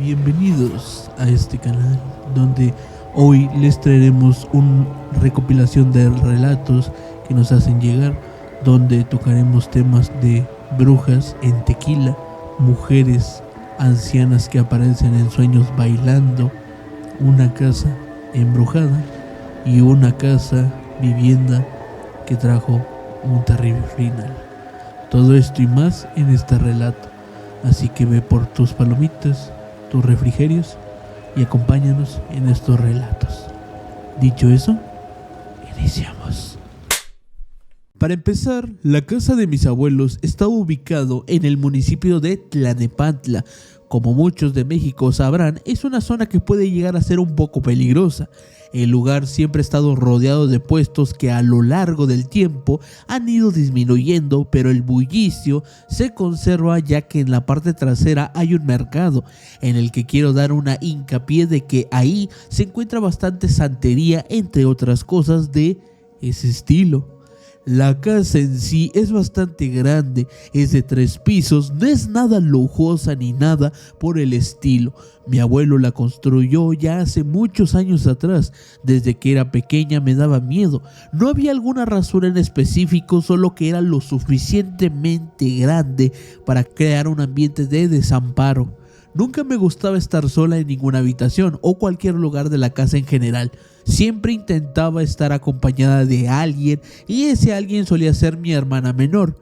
Bienvenidos a este canal donde hoy les traeremos una recopilación de relatos que nos hacen llegar, donde tocaremos temas de brujas en Tequila, mujeres ancianas que aparecen en sueños bailando, una casa embrujada y una casa vivienda que trajo un terrible final. Todo esto y más en este relato, así que ve por tus palomitas, tus refrigerios y acompáñanos en estos relatos. Dicho eso, iniciamos. Para empezar, la casa de mis abuelos estaba ubicado en el municipio de Tlalnepantla. Como muchos de México sabrán, es una zona que puede llegar a ser un poco peligrosa. El lugar siempre ha estado rodeado de puestos que a lo largo del tiempo han ido disminuyendo, pero el bullicio se conserva, ya que en la parte trasera hay un mercado en el que quiero dar una hincapié de que ahí se encuentra bastante santería, entre otras cosas de ese estilo. La casa en sí es bastante grande, es de 3 pisos, no es nada lujosa ni nada por el estilo. Mi abuelo la construyó ya hace muchos años atrás. Desde que era pequeña me daba miedo. No había alguna razón en específico, solo que era lo suficientemente grande para crear un ambiente de desamparo. Nunca me gustaba estar sola en ninguna habitación o cualquier lugar de la casa en general. Siempre intentaba estar acompañada de alguien, y ese alguien solía ser mi hermana menor.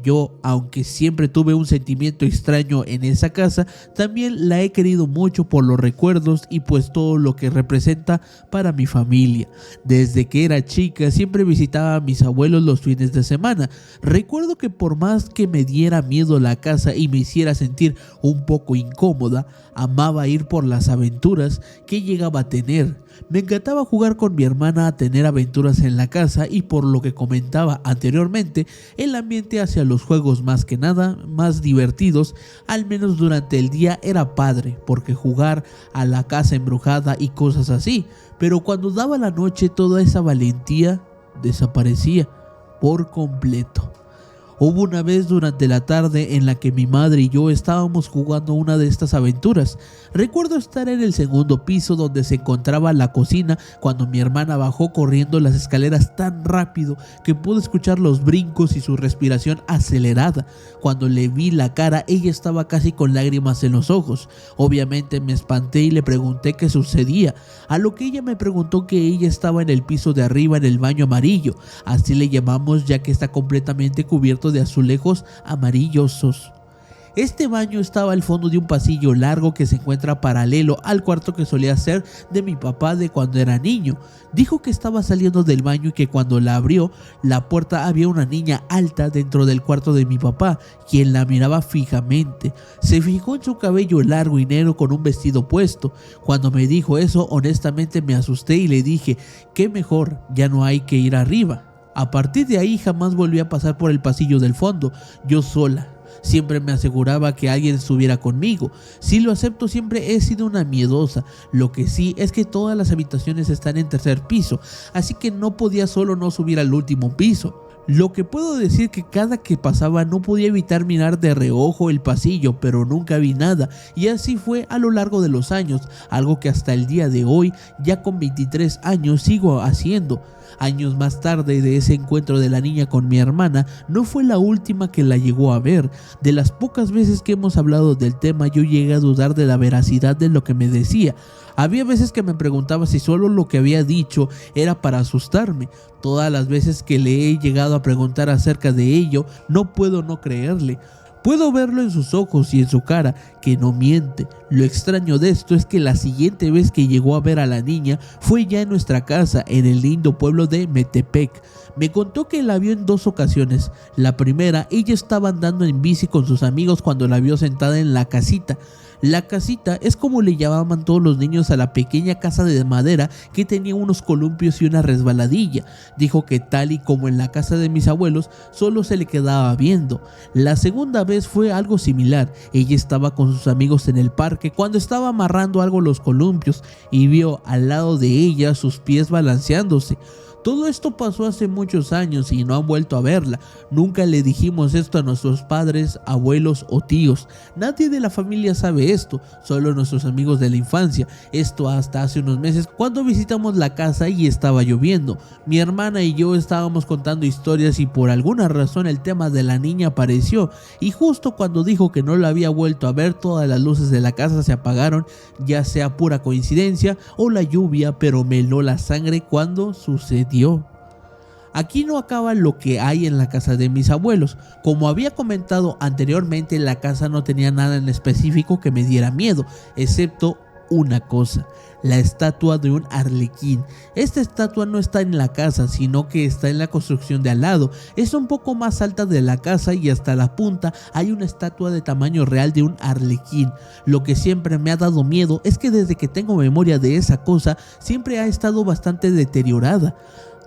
Yo, aunque siempre tuve un sentimiento extraño en esa casa, también la he querido mucho por los recuerdos y pues todo lo que representa para mi familia. Desde que era chica siempre visitaba a mis abuelos los fines de semana. Recuerdo que por más que me diera miedo la casa y me hiciera sentir un poco incómoda, amaba ir por las aventuras que llegaba a tener. Me encantaba jugar con mi hermana a tener aventuras en la casa, y por lo que comentaba anteriormente, el ambiente hacia los juegos más que nada más divertidos, al menos durante el día, era padre, porque jugar a la casa embrujada y cosas así, pero cuando daba la noche toda esa valentía desaparecía por completo. Hubo una vez durante la tarde en la que mi madre y yo estábamos jugando una de estas aventuras. Recuerdo estar en el segundo piso donde se encontraba la cocina cuando mi hermana bajó corriendo las escaleras tan rápido que pude escuchar los brincos y su respiración acelerada. Cuando le vi la cara, ella estaba casi con lágrimas en los ojos. Obviamente me espanté y le pregunté qué sucedía, a lo que ella me preguntó que ella estaba en el piso de arriba en el baño amarillo. Así le llamamos ya que está completamente cubierto de azulejos amarillosos. Este baño estaba al fondo de un pasillo largo que se encuentra paralelo al cuarto que solía ser de mi papá de cuando era niño. Dijo que estaba saliendo del baño y que cuando la abrió la puerta había una niña alta dentro del cuarto de mi papá, quien la miraba fijamente. Se fijó en su cabello largo y negro con un vestido puesto. Cuando me dijo eso, honestamente me asusté y le dije, qué mejor, ya no hay que ir arriba. A partir de ahí jamás volví a pasar por el pasillo del fondo, yo sola. Siempre me aseguraba que alguien estuviera conmigo. Si lo acepto, siempre he sido una miedosa. Lo que sí es que todas las habitaciones están en 3er piso, así que no podía solo no subir al último piso. Lo que puedo decir que cada que pasaba no podía evitar mirar de reojo el pasillo, pero nunca vi nada, y así fue a lo largo de los años, algo que hasta el día de hoy, ya con 23 años, sigo haciendo. Años más tarde de ese encuentro de la niña con mi hermana, no fue la última que la llegó a ver. De las pocas veces que hemos hablado del tema, yo llegué a dudar de la veracidad de lo que me decía. Había veces que me preguntaba si solo lo que había dicho era para asustarme. Todas las veces que le he llegado a preguntar acerca de ello, no puedo no creerle. Puedo verlo en sus ojos y en su cara, que no miente. Lo extraño de esto es que la siguiente vez que llegó a ver a la niña fue ya en nuestra casa, en el lindo pueblo de Metepec. Me contó que la vio en 2 ocasiones. La primera, ella estaba andando en bici con sus amigos cuando la vio sentada en la casita. La casita es como le llamaban todos los niños a la pequeña casa de madera que tenía unos columpios y una resbaladilla. Dijo que tal y como en la casa de mis abuelos, solo se le quedaba viendo. La segunda vez fue algo similar. Ella estaba con sus amigos en el parque cuando estaba amarrando algo los columpios y vio al lado de ella sus pies balanceándose. Todo esto pasó hace muchos años y no han vuelto a verla. Nunca le dijimos esto a nuestros padres, abuelos o tíos. Nadie de la familia sabe esto, solo nuestros amigos de la infancia. Esto hasta hace unos meses cuando visitamos la casa y estaba lloviendo. Mi hermana y yo estábamos contando historias y por alguna razón el tema de la niña apareció, y justo cuando dijo que no la había vuelto a ver, todas las luces de la casa se apagaron, ya sea pura coincidencia o la lluvia, pero me heló la sangre cuando sucedió. Aquí no acaba lo que hay en la casa de mis abuelos. Como había comentado anteriormente, la casa no tenía nada en específico que me diera miedo, excepto una cosa: la estatua de un arlequín. Esta estatua no está en la casa, sino que está en la construcción de al lado. Es un poco más alta de la casa y hasta la punta hay una estatua de tamaño real de un arlequín. Lo que siempre me ha dado miedo es que desde que tengo memoria de esa cosa, siempre ha estado bastante deteriorada.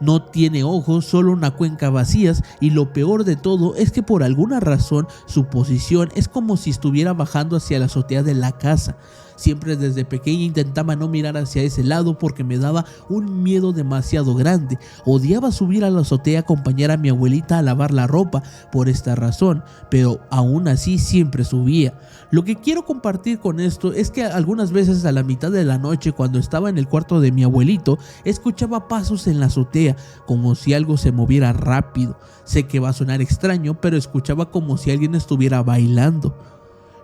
No tiene ojos, solo una cuenca vacías, y lo peor de todo es que por alguna razón su posición es como si estuviera bajando hacia la azotea de la casa. Siempre desde pequeña intentaba no mirar hacia ese lado porque me daba un miedo demasiado grande. Odiaba subir a la azotea a acompañar a mi abuelita a lavar la ropa por esta razón, pero aún así siempre subía. Lo que quiero compartir con esto es que algunas veces a la mitad de la noche, cuando estaba en el cuarto de mi abuelito, escuchaba pasos en la azotea, como si algo se moviera rápido. Sé que va a sonar extraño, pero escuchaba como si alguien estuviera bailando.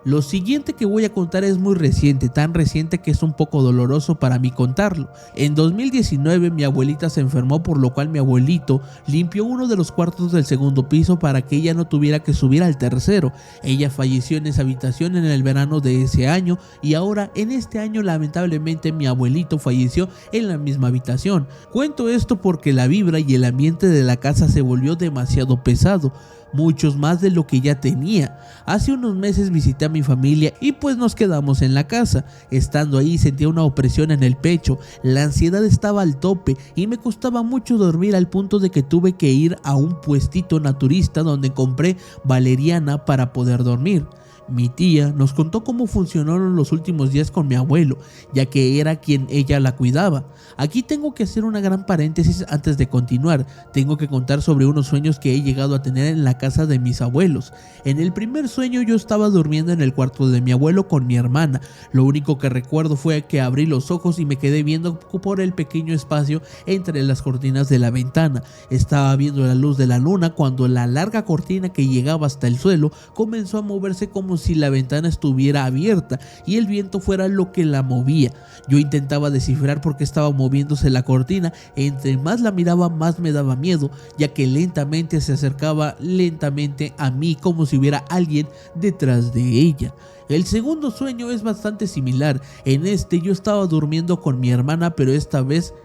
Lo siguiente que voy a contar es muy reciente, tan reciente que es un poco doloroso para mí contarlo. En 2019 mi abuelita se enfermó, por lo cual mi abuelito limpió uno de los cuartos del segundo piso para que ella no tuviera que subir al tercero. Ella falleció en esa habitación en el verano de ese año, y ahora en este año lamentablemente mi abuelito falleció en la misma habitación. Cuento esto porque la vibra y el ambiente de la casa se volvió demasiado pesado, muchos más de lo que ya tenía. Hace unos meses visité a mi familia y pues nos quedamos en la casa. Estando ahí sentía una opresión en el pecho, la ansiedad estaba al tope y me costaba mucho dormir, al punto de que tuve que ir a un puestito naturista donde compré valeriana para poder dormir. Mi tía nos contó cómo funcionaron los últimos días con mi abuelo, ya que era quien ella la cuidaba. Aquí tengo que hacer una gran paréntesis antes de continuar. Tengo que contar sobre unos sueños que he llegado a tener en la casa de mis abuelos. En el primer sueño yo estaba durmiendo en el cuarto de mi abuelo con mi hermana. Lo único que recuerdo fue que abrí los ojos y me quedé viendo por el pequeño espacio entre las cortinas de la ventana. Estaba viendo la luz de la luna cuando la larga cortina que llegaba hasta el suelo comenzó a moverse como si la ventana estuviera abierta y el viento fuera lo que la movía. Yo intentaba descifrar por qué estaba moviéndose la cortina. Entre más la miraba, más me daba miedo, ya que lentamente se acercaba lentamente a mí, como si hubiera alguien detrás de ella. El segundo sueño es bastante similar. En este yo estaba durmiendo con mi hermana, pero esta vez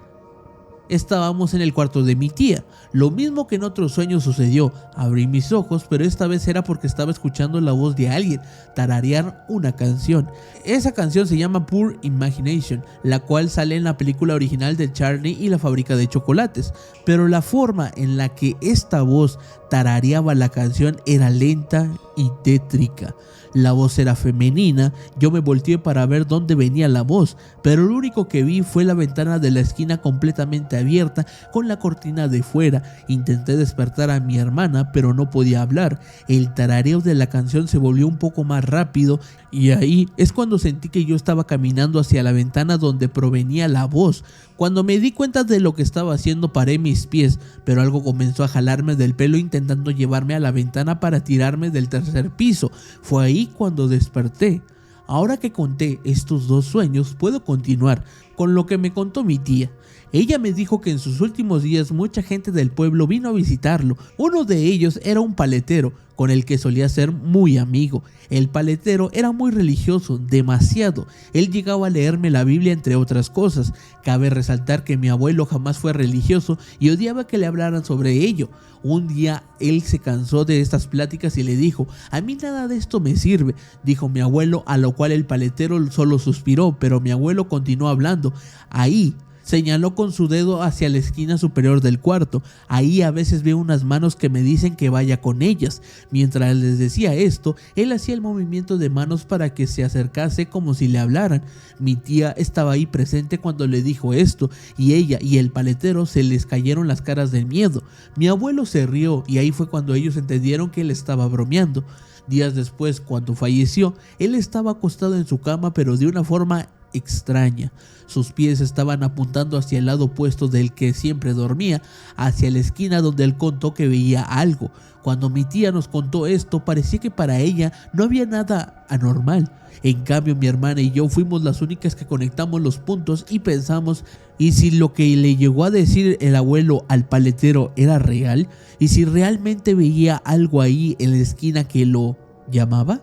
estábamos en el cuarto de mi tía. Lo mismo que en otros sueños sucedió. Abrí mis ojos, pero esta vez era porque estaba escuchando la voz de alguien tararear una canción. Esa canción se llama Pure Imagination, la cual sale en la película original de Charlie y la fábrica de chocolates. Pero la forma en la que esta voz tarareaba la canción era lenta y tétrica. La voz era femenina. Yo me volteé para ver dónde venía la voz, pero lo único que vi fue la ventana de la esquina completamente abierta con la cortina de fuera. Intenté despertar a mi hermana, pero no podía hablar. El tarareo de la canción se volvió un poco más rápido, y ahí es cuando sentí que yo estaba caminando hacia la ventana donde provenía la voz. Cuando me di cuenta de lo que estaba haciendo, paré mis pies, pero algo comenzó a jalarme del pelo intentando llevarme a la ventana para tirarme del tercer piso. Fue ahí cuando desperté. Ahora que conté estos dos sueños, puedo continuar con lo que me contó mi tía. Ella me dijo que en sus últimos días mucha gente del pueblo vino a visitarlo. Uno de ellos era un paletero con el que solía ser muy amigo. El paletero era muy religioso, demasiado. Él llegaba a leerme la Biblia, entre otras cosas. Cabe resaltar que mi abuelo jamás fue religioso y odiaba que le hablaran sobre ello. Un día él se cansó de estas pláticas y le dijo: "A mí nada de esto me sirve", dijo mi abuelo, a lo cual el paletero solo suspiró, pero mi abuelo continuó hablando. Ahí Señaló con su dedo hacia la esquina superior del cuarto. Ahí a veces veo unas manos que me dicen que vaya con ellas. Mientras les decía esto, él hacía el movimiento de manos para que se acercase como si le hablaran. Mi tía estaba ahí presente cuando le dijo esto, y ella y el paletero se les cayeron las caras del miedo. Mi abuelo se rió y ahí fue cuando ellos entendieron que él estaba bromeando. Días después, cuando falleció, él estaba acostado en su cama, pero de una forma extraña. Sus pies estaban apuntando hacia el lado opuesto del que siempre dormía, hacia la esquina donde él contó que veía algo. Cuando mi tía nos contó esto, parecía que para ella no había nada anormal. En cambio, mi hermana y yo fuimos las únicas que conectamos los puntos y pensamos, ¿y si lo que le llegó a decir el abuelo al paletero era real? ¿Y si realmente veía algo ahí en la esquina que lo llamaba?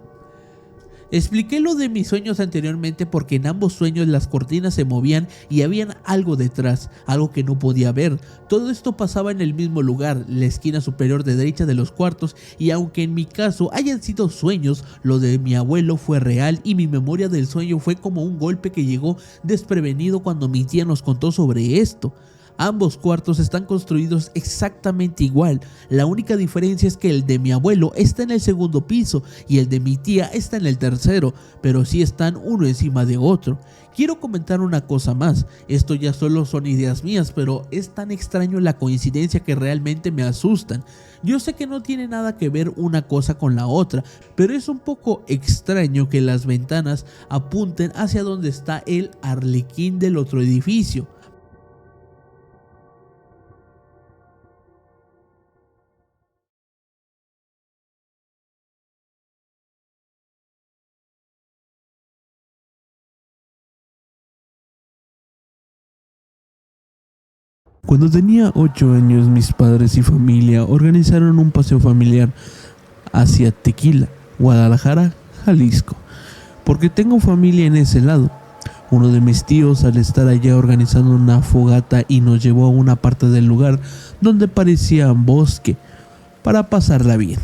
Expliqué lo de mis sueños anteriormente porque en ambos sueños las cortinas se movían y había algo detrás, algo que no podía ver. Todo esto pasaba en el mismo lugar, la esquina superior de derecha de los cuartos, y aunque en mi caso hayan sido sueños, lo de mi abuelo fue real y mi memoria del sueño fue como un golpe que llegó desprevenido cuando mi tía nos contó sobre esto. Ambos cuartos están construidos exactamente igual. La única diferencia es que el de mi abuelo está en el segundo piso y el de mi tía está en el tercero, pero sí están uno encima de otro. Quiero comentar una cosa más. Esto ya solo son ideas mías, pero es tan extraño la coincidencia que realmente me asustan. Yo sé que no tiene nada que ver una cosa con la otra, pero es un poco extraño que las ventanas apunten hacia donde está el arlequín del otro edificio. Cuando tenía 8 años, mis padres y familia organizaron un paseo familiar hacia Tequila, Guadalajara, Jalisco, porque tengo familia en ese lado. Uno de mis tíos, al estar allá organizando una fogata, y nos llevó a una parte del lugar donde parecía bosque para pasarla bien.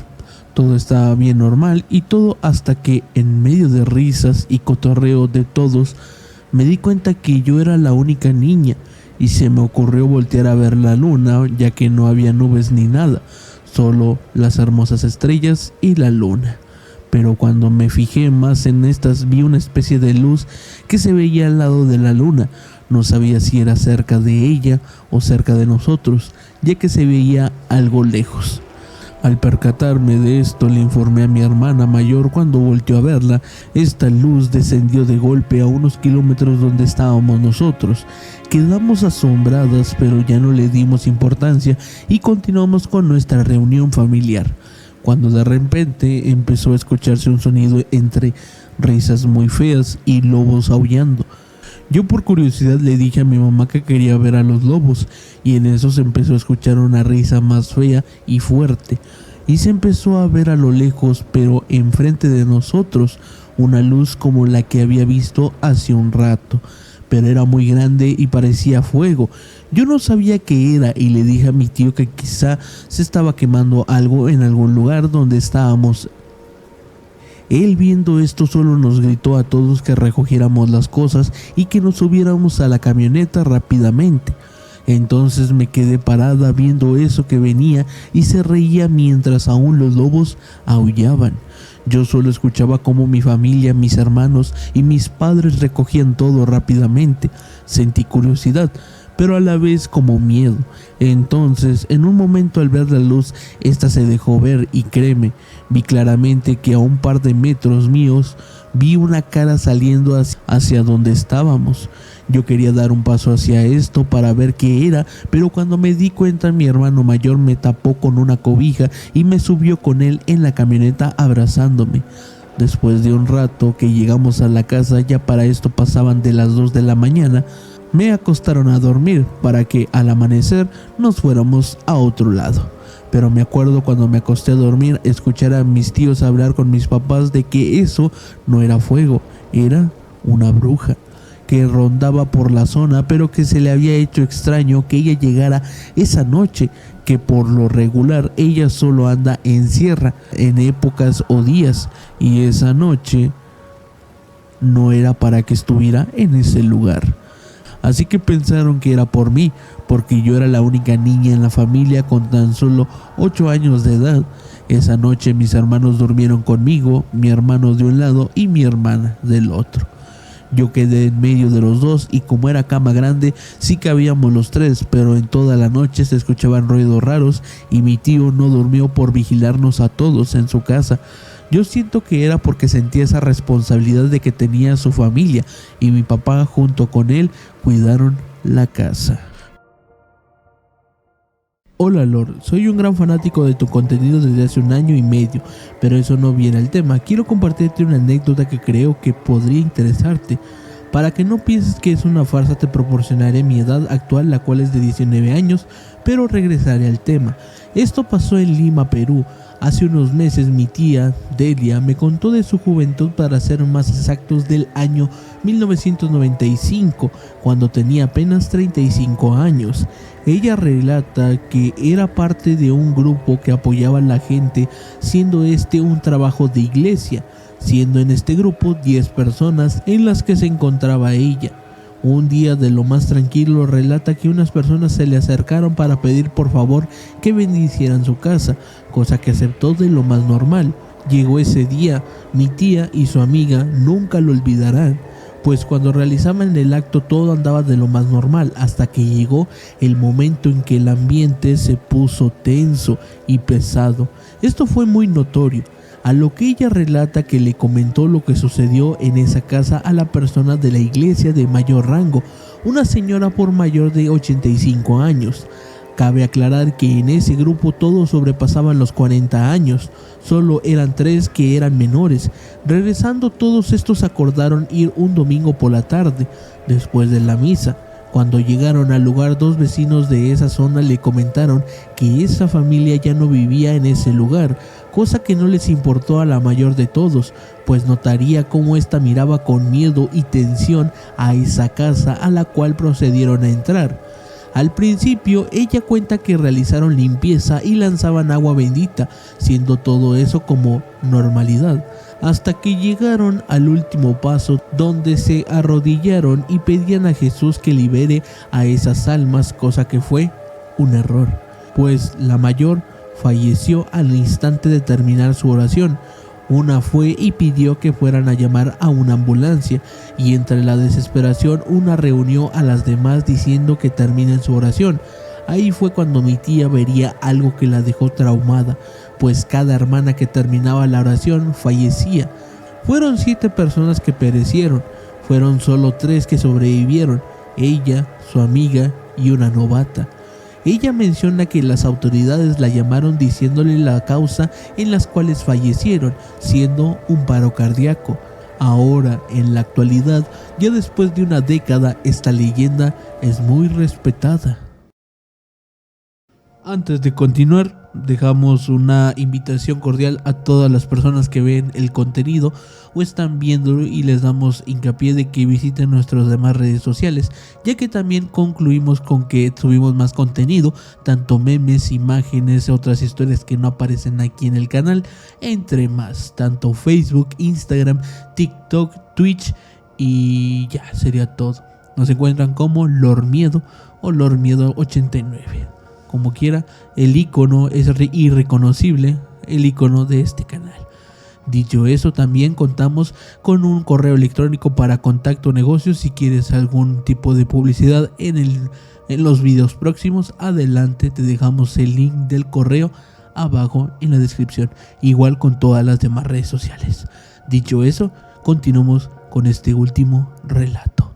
Todo estaba bien normal y todo hasta que, en medio de risas y cotorreo de todos, me di cuenta que yo era la única niña y se me ocurrió voltear a ver la luna, ya que no había nubes ni nada, solo las hermosas estrellas y la luna. Pero cuando me fijé más en estas, vi una especie de luz que se veía al lado de la luna. No sabía si era cerca de ella o cerca de nosotros, ya que se veía algo lejos. Al percatarme de esto, le informé a mi hermana mayor. Cuando volteó a verla, esta luz descendió de golpe a unos kilómetros donde estábamos nosotros. Quedamos asombradas, pero ya no le dimos importancia y continuamos con nuestra reunión familiar, cuando de repente empezó a escucharse un sonido entre risas muy feas y lobos aullando. Yo por curiosidad le dije a mi mamá que quería ver a los lobos, y en eso se empezó a escuchar una risa más fea y fuerte, y se empezó a ver a lo lejos, pero enfrente de nosotros, una luz como la que había visto hace un rato, pero era muy grande y parecía fuego. Yo no sabía qué era y le dije a mi tío que quizá se estaba quemando algo en algún lugar donde estábamos. Él, viendo esto, solo nos gritó a todos que recogiéramos las cosas y que nos subiéramos a la camioneta rápidamente. Entonces me quedé parada viendo eso que venía y se reía mientras aún los lobos aullaban. Yo solo escuchaba cómo mi familia, mis hermanos y mis padres recogían todo rápidamente. Sentí curiosidad, pero a la vez como miedo. Entonces, en un momento, al ver la luz, esta se dejó ver y créeme, vi claramente que a un par de metros míos vi una cara saliendo hacia donde estábamos. Yo quería dar un paso hacia esto para ver qué era, pero cuando me di cuenta, mi hermano mayor me tapó con una cobija y me subió con él en la camioneta abrazándome. Después de un rato que llegamos a la casa, ya para esto pasaban de las 2 de la mañana, me acostaron a dormir para que al amanecer nos fuéramos a otro lado. Pero me acuerdo cuando me acosté a dormir escuchar a mis tíos hablar con mis papás de que eso no era fuego, era una bruja que rondaba por la zona, pero que se le había hecho extraño que ella llegara esa noche, que por lo regular ella solo anda en sierra en épocas o días, y esa noche no era para que estuviera en ese lugar. así que pensaron que era por mí, porque yo era la única niña en la familia con tan solo 8 años de edad. Esa noche mis hermanos durmieron conmigo, mi hermano de un lado y mi hermana del otro. Yo quedé en medio de los dos y como era cama grande, sí cabíamos los tres, pero en toda la noche se escuchaban ruidos raros y mi tío no durmió por vigilarnos a todos en su casa. Yo siento que era porque sentía esa responsabilidad de que tenía su familia y mi papá junto con él cuidaron la casa. Hola Lord, soy un gran fanático de tu contenido desde hace 1 año y medio, pero eso no viene al tema. Quiero compartirte una anécdota que creo que podría interesarte. Para que no pienses que es una farsa, te proporcionaré mi edad actual, la cual es de 19 años, pero regresaré al tema. Esto pasó en Lima, Perú. Hace unos meses mi tía, Delia, me contó de su juventud, para ser más exactos del año 1995, cuando tenía apenas 35 años. Ella relata que era parte de un grupo que apoyaba a la gente, siendo este un trabajo de iglesia, siendo en este grupo 10 personas en las que se encontraba ella. Un día de lo más tranquilo relata que unas personas se le acercaron para pedir por favor que bendicieran su casa, cosa que aceptó de lo más normal. Llegó ese día, mi tía y su amiga nunca lo olvidarán, pues cuando realizaban el acto todo andaba de lo más normal, hasta que llegó el momento en que el ambiente se puso tenso y pesado. Esto fue muy notorio, a lo que ella relata que le comentó lo que sucedió en esa casa a la persona de la iglesia de mayor rango, una señora por mayor de 85 años. Cabe aclarar que en ese grupo todos sobrepasaban los 40 años, solo eran 3 que eran menores. Regresando todos estos acordaron ir un domingo por la tarde, después de la misa. Cuando llegaron al lugar, 2 vecinos de esa zona le comentaron que esa familia ya no vivía en ese lugar, cosa que no les importó a la mayor de todos, pues notaría cómo ésta miraba con miedo y tensión a esa casa a la cual procedieron a entrar. Al principio ella cuenta que realizaron limpieza y lanzaban agua bendita, siendo todo eso como normalidad, hasta que llegaron al último paso, donde se arrodillaron y pedían a Jesús que libere a esas almas, cosa que fue un error, pues la mayor falleció al instante de terminar su oración. Una fue y pidió que fueran a llamar a una ambulancia, y entre la desesperación una reunió a las demás diciendo que terminen su oración. Ahí fue cuando mi tía vería algo que la dejó traumada, pues cada hermana que terminaba la oración fallecía. Fueron 7 personas que perecieron, fueron solo 3 que sobrevivieron, ella, su amiga y una novata. Ella menciona que las autoridades la llamaron diciéndole la causa en las cuales fallecieron, siendo un paro cardíaco. Ahora, en la actualidad, ya después de una década, esta leyenda es muy respetada. Antes de continuar, dejamos una invitación cordial a todas las personas que ven el contenido o están viéndolo, y les damos hincapié de que visiten nuestras demás redes sociales, ya que también concluimos con que subimos más contenido, tanto memes, imágenes, otras historias que no aparecen aquí en el canal, entre más, tanto Facebook, Instagram, TikTok, Twitch, y ya sería todo. Nos encuentran como Lord Miedo o Lord Miedo 89. Como quiera, el icono es irreconocible, el icono de este canal. Dicho eso, también contamos con un correo electrónico para contacto negocios. Si quieres algún tipo de publicidad en los videos próximos, adelante, te dejamos el link del correo abajo en la descripción, igual con todas las demás redes sociales. Dicho eso, continuamos con este último relato.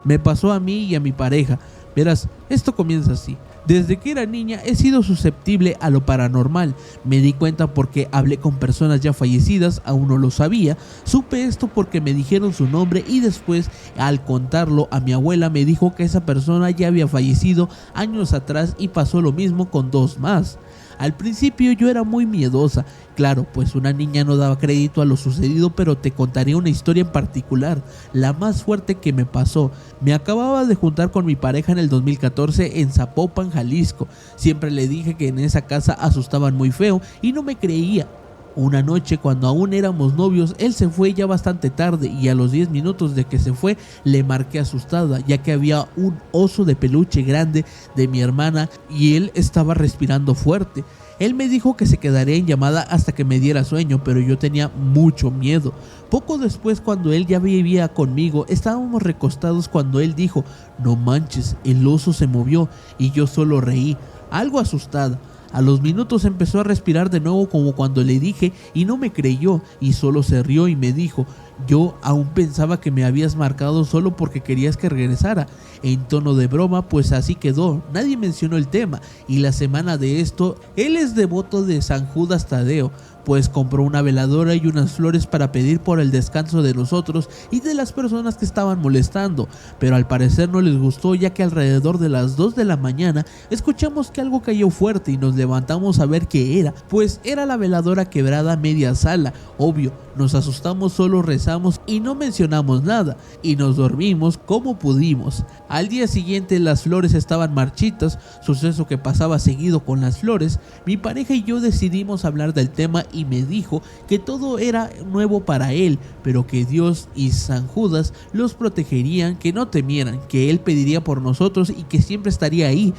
Me pasó a mí y a mi pareja. Verás, esto comienza así. Desde que era niña he sido susceptible a lo paranormal. Me di cuenta porque hablé con personas ya fallecidas, aún no lo sabía. Supe esto porque me dijeron su nombre, y después, al contarlo a mi abuela, me dijo que esa persona ya había fallecido años atrás, y pasó lo mismo con 2 más. Al principio yo era muy miedosa, claro, pues una niña no daba crédito a lo sucedido, pero te contaré una historia en particular, la más fuerte que me pasó. Me acababa de juntar con mi pareja en el 2014 en Zapopan, Jalisco. Siempre le dije que en esa casa asustaban muy feo y no me creía. Una noche, cuando aún éramos novios, él se fue ya bastante tarde y a los 10 minutos de que se fue le marqué asustada, ya que había un oso de peluche grande de mi hermana y él estaba respirando fuerte. Él me dijo que se quedaría en llamada hasta que me diera sueño, pero yo tenía mucho miedo. Poco después, cuando él ya vivía conmigo, estábamos recostados cuando él dijo: "No manches, el oso se movió", y yo solo reí, algo asustada. A los minutos empezó a respirar de nuevo como cuando le dije y no me creyó y solo se rió y me dijo: "Yo aún pensaba que me habías marcado solo porque querías que regresara", en tono de broma, pues así quedó. Nadie mencionó el tema y la semana de esto, él es devoto de San Judas Tadeo, pues compró una veladora y unas flores para pedir por el descanso de nosotros y de las personas que estaban molestando, pero al parecer no les gustó, ya que alrededor de las 2 de la mañana escuchamos que algo cayó fuerte y nos levantamos a ver qué era, pues era la veladora quebrada a media sala. Obvio, nos asustamos, solo rezamos y no mencionamos nada y nos dormimos como pudimos. Al día siguiente las flores estaban marchitas, suceso que pasaba seguido con las flores. Mi pareja y yo decidimos hablar del tema y me dijo que todo era nuevo para él, pero que Dios y San Judas los protegerían, que no temieran, que él pediría por nosotros y que siempre estaría ahí.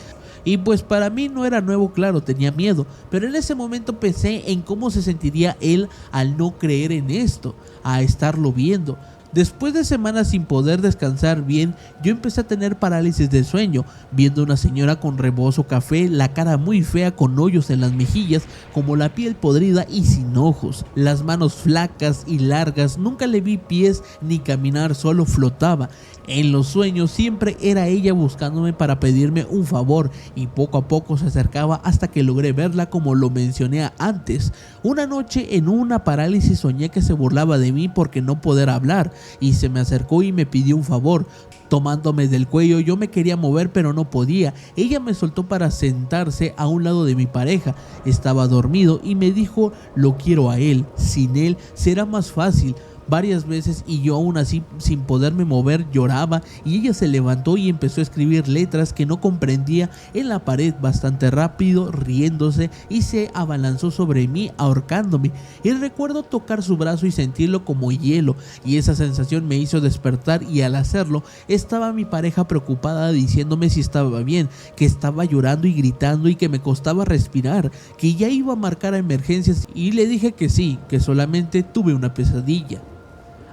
Y pues para mí no era nuevo, claro, tenía miedo, pero en ese momento pensé en cómo se sentiría él al no creer en esto, a estarlo viendo. Después de semanas sin poder descansar bien, yo empecé a tener parálisis de sueño, viendo una señora con rebozo café, la cara muy fea con hoyos en las mejillas, como la piel podrida y sin ojos, las manos flacas y largas, nunca le vi pies ni caminar, solo flotaba. En los sueños siempre era ella buscándome para pedirme un favor y poco a poco se acercaba hasta que logré verla, como lo mencioné antes. Una noche en una parálisis soñé que se burlaba de mí porque no poder hablar y se me acercó y me pidió un favor. Tomándome del cuello, yo me quería mover pero no podía. Ella me soltó para sentarse a un lado de mi pareja. Estaba dormido y me dijo: "Lo quiero a él, sin él será más fácil", varias veces, y yo aún así sin poderme mover lloraba, y ella se levantó y empezó a escribir letras que no comprendía en la pared bastante rápido, riéndose, y se abalanzó sobre mí ahorcándome. Y recuerdo tocar su brazo y sentirlo como hielo, y esa sensación me hizo despertar, y al hacerlo estaba mi pareja preocupada diciéndome si estaba bien, que estaba llorando y gritando y que me costaba respirar, que ya iba a marcar a emergencias, y le dije que sí, que solamente tuve una pesadilla.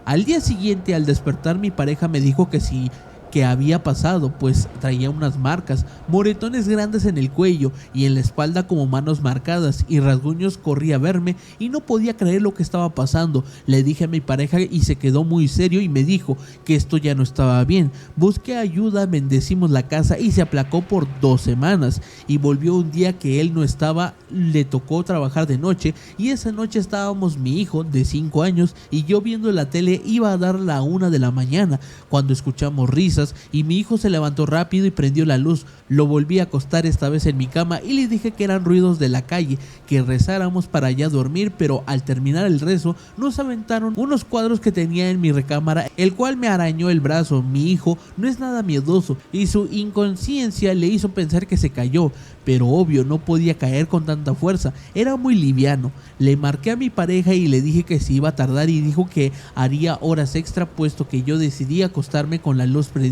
Al día siguiente, al despertar, mi pareja me dijo que sí, que había pasado, pues traía unas marcas, moretones grandes en el cuello y en la espalda como manos marcadas y rasguños. Corrí a verme y no podía creer lo que estaba pasando. Le dije a mi pareja y se quedó muy serio y me dijo que esto ya no estaba bien. Busqué ayuda, bendecimos la casa y se aplacó por 2 semanas, y volvió un día que él no estaba, le tocó trabajar de noche, y esa noche estábamos mi hijo de 5 años y yo viendo la tele. Iba a dar la 1 de la mañana cuando escuchamos risas y mi hijo se levantó rápido y prendió la luz. Lo volví a acostar, esta vez en mi cama, y le dije que eran ruidos de la calle, que rezáramos para ya dormir, pero al terminar el rezo nos aventaron unos cuadros que tenía en mi recámara, el cual me arañó el brazo. Mi hijo no es nada miedoso y su inconsciencia le hizo pensar que se cayó, pero obvio no podía caer con tanta fuerza, era muy liviano. Le marqué a mi pareja y le dije que se iba a tardar, y dijo que haría horas extra, puesto que yo decidí acostarme con la luz prendida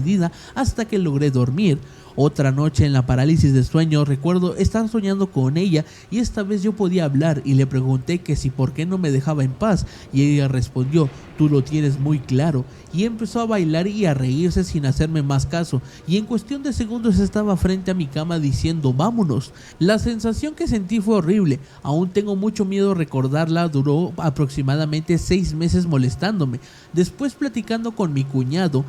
hasta que logré dormir. Otra noche en la parálisis de sueño recuerdo estar soñando con ella, y esta vez yo podía hablar, y le pregunté que si por qué no me dejaba en paz, y ella respondió: "Tú lo tienes muy claro", y empezó a bailar y a reírse sin hacerme más caso, y en cuestión de segundos estaba frente a mi cama diciendo: "Vámonos". La sensación que sentí fue horrible, aún tengo mucho miedo recordarla. Duró aproximadamente 6 meses molestándome. Después, platicando con mi cuñado,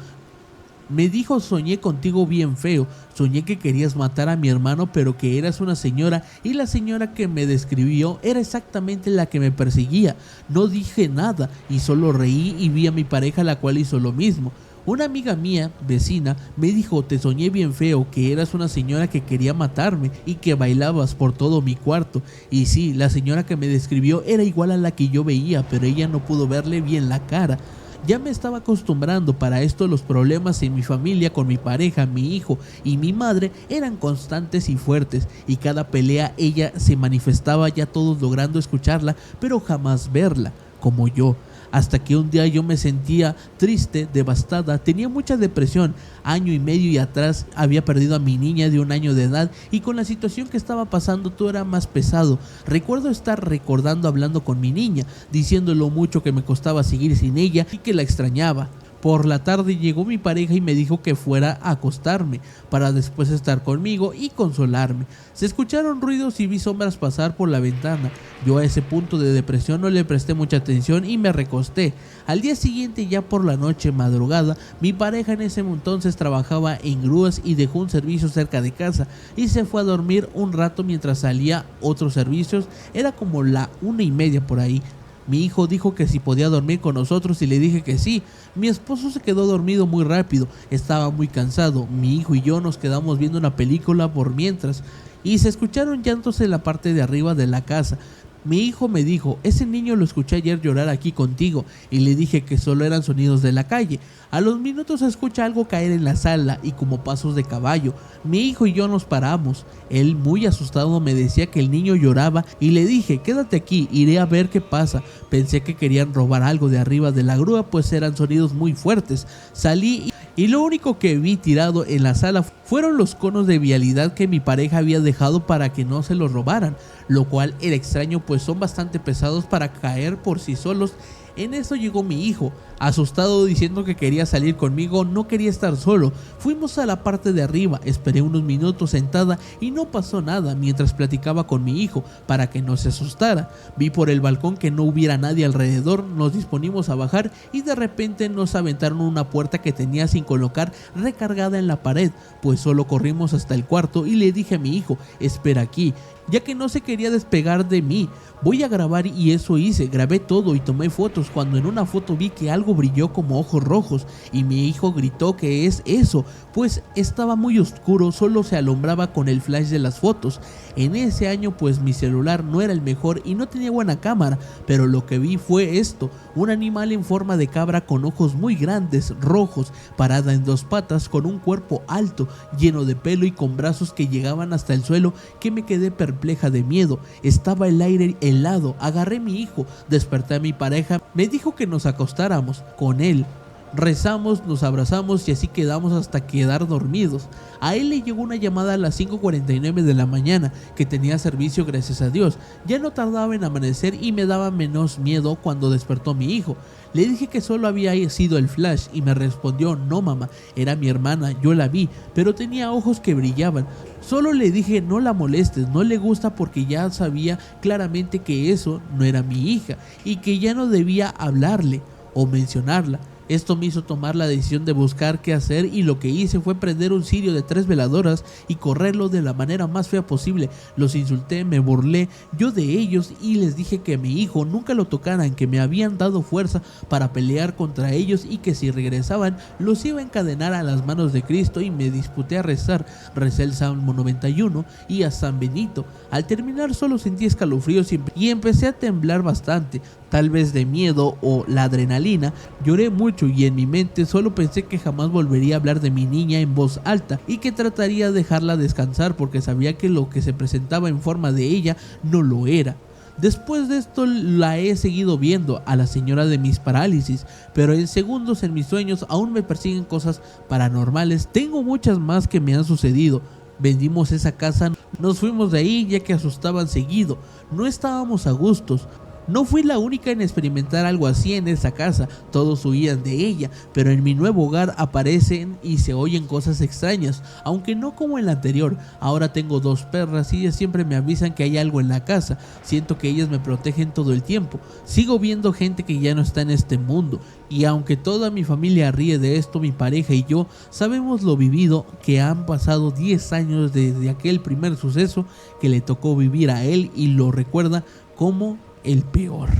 me dijo: "Soñé contigo bien feo, soñé que querías matar a mi hermano, pero que eras una señora, y la señora que me describió era exactamente la que me perseguía". No dije nada y solo reí, y vi a mi pareja, la cual hizo lo mismo. Una amiga mía, vecina, me dijo: "Te soñé bien feo, que eras una señora que quería matarme y que bailabas por todo mi cuarto". Y sí, la señora que me describió era igual a la que yo veía, pero ella no pudo verle bien la cara. Ya me estaba acostumbrando. Para esto los problemas en mi familia con mi pareja, mi hijo y mi madre eran constantes y fuertes, y cada pelea ella se manifestaba, ya todos logrando escucharla pero jamás verla, como yo. Hasta que un día yo me sentía triste, devastada, tenía mucha depresión. Año y medio y atrás había perdido a mi niña de 1 año de edad, y con la situación que estaba pasando todo era más pesado. Recuerdo estar recordando hablando con mi niña, diciendo lo mucho que me costaba seguir sin ella y que la extrañaba. Por la tarde llegó mi pareja y me dijo que fuera a acostarme para después estar conmigo y consolarme. Se escucharon ruidos y vi sombras pasar por la ventana. Yo a ese punto de depresión no le presté mucha atención y me recosté. Al día siguiente, ya por la noche madrugada, mi pareja en ese entonces trabajaba en grúas y dejó un servicio cerca de casa y se fue a dormir un rato mientras salía otros servicios. Era como la 1:30 por ahí. Mi hijo dijo que si podía dormir con nosotros y le dije que sí. Mi esposo se quedó dormido muy rápido, estaba muy cansado. Mi hijo y yo nos quedamos viendo una película por mientras, y se escucharon llantos en la parte de arriba de la casa. Mi hijo me dijo: ese niño lo escuché ayer llorar aquí contigo, y le dije que solo eran sonidos de la calle. A los minutos se escucha algo caer en la sala y como pasos de caballo. Mi hijo y yo nos paramos. Él, muy asustado, me decía que el niño lloraba y le dije: quédate aquí, iré a ver qué pasa. Pensé que querían robar algo de arriba de la grúa, pues eran sonidos muy fuertes. Salí y lo único que vi tirado en la sala fueron los conos de vialidad que mi pareja había dejado para que no se los robaran, lo cual era extraño, pues son bastante pesados para caer por sí solos. En eso llegó mi hijo, asustado, diciendo que quería salir conmigo, no quería estar solo. Fuimos a la parte de arriba, esperé unos minutos sentada y no pasó nada mientras platicaba con mi hijo para que no se asustara. Vi por el balcón que no hubiera nadie alrededor, nos disponimos a bajar y de repente nos aventaron una puerta que tenía sin colocar recargada en la pared, pues solo corrimos hasta el cuarto y le dije a mi hijo: espera aquí, ya que no se quería despegar de mí. Voy a grabar, y eso hice, grabé todo y tomé fotos. Cuando en una foto vi que algo brilló como ojos rojos y mi hijo gritó: ¿qué es eso? Pues estaba muy oscuro, solo se alumbraba con el flash de las fotos. En ese año pues mi celular no era el mejor y no tenía buena cámara, pero lo que vi fue esto: un animal en forma de cabra con ojos muy grandes, rojos, parada en 2 patas, con un cuerpo alto, lleno de pelo y con brazos que llegaban hasta el suelo, que me quedé perpleja de miedo. Estaba el aire helado. Agarré a mi hijo, desperté a mi pareja, me dijo que nos acostáramos con él. Rezamos, nos abrazamos y así quedamos hasta quedar dormidos. A él le llegó una llamada a las 5:49 de la mañana, que tenía servicio, gracias a Dios. Ya no tardaba en amanecer y me daba menos miedo cuando despertó mi hijo. Le dije que solo había sido el flash y me respondió: no mamá, era mi hermana, yo la vi, pero tenía ojos que brillaban. Solo le dije: no la molestes, no le gusta, porque ya sabía claramente que eso no era mi hija y que ya no debía hablarle o mencionarla. Esto me hizo tomar la decisión de buscar qué hacer, y lo que hice fue prender un cirio de 3 veladoras y correrlo de la manera más fea posible. Los insulté, me burlé yo de ellos y les dije que a mi hijo nunca lo tocaran, que me habían dado fuerza para pelear contra ellos y que si regresaban los iba a encadenar a las manos de Cristo, y me disputé a rezar. Recé el Salmo 91 y a San Benito. Al terminar solo sentí escalofríos y empecé a temblar bastante, tal vez de miedo o la adrenalina. Lloré mucho y en mi mente solo pensé que jamás volvería a hablar de mi niña en voz alta y que trataría de dejarla descansar, porque sabía que lo que se presentaba en forma de ella no lo era. Después de esto la he seguido viendo, a la señora de mis parálisis, pero en segundos en mis sueños aún me persiguen cosas paranormales. Tengo muchas más que me han sucedido. Vendimos esa casa, nos fuimos de ahí ya que asustaban seguido, no estábamos a gustos. No fui la única en experimentar algo así en esa casa, todos huían de ella, pero en mi nuevo hogar aparecen y se oyen cosas extrañas, aunque no como en la anterior. Ahora tengo 2 perras y ellas siempre me avisan que hay algo en la casa, siento que ellas me protegen todo el tiempo. Sigo viendo gente que ya no está en este mundo, y aunque toda mi familia ríe de esto, mi pareja y yo sabemos lo vivido, que han pasado 10 años desde aquel primer suceso que le tocó vivir a él, y lo recuerda como el peor.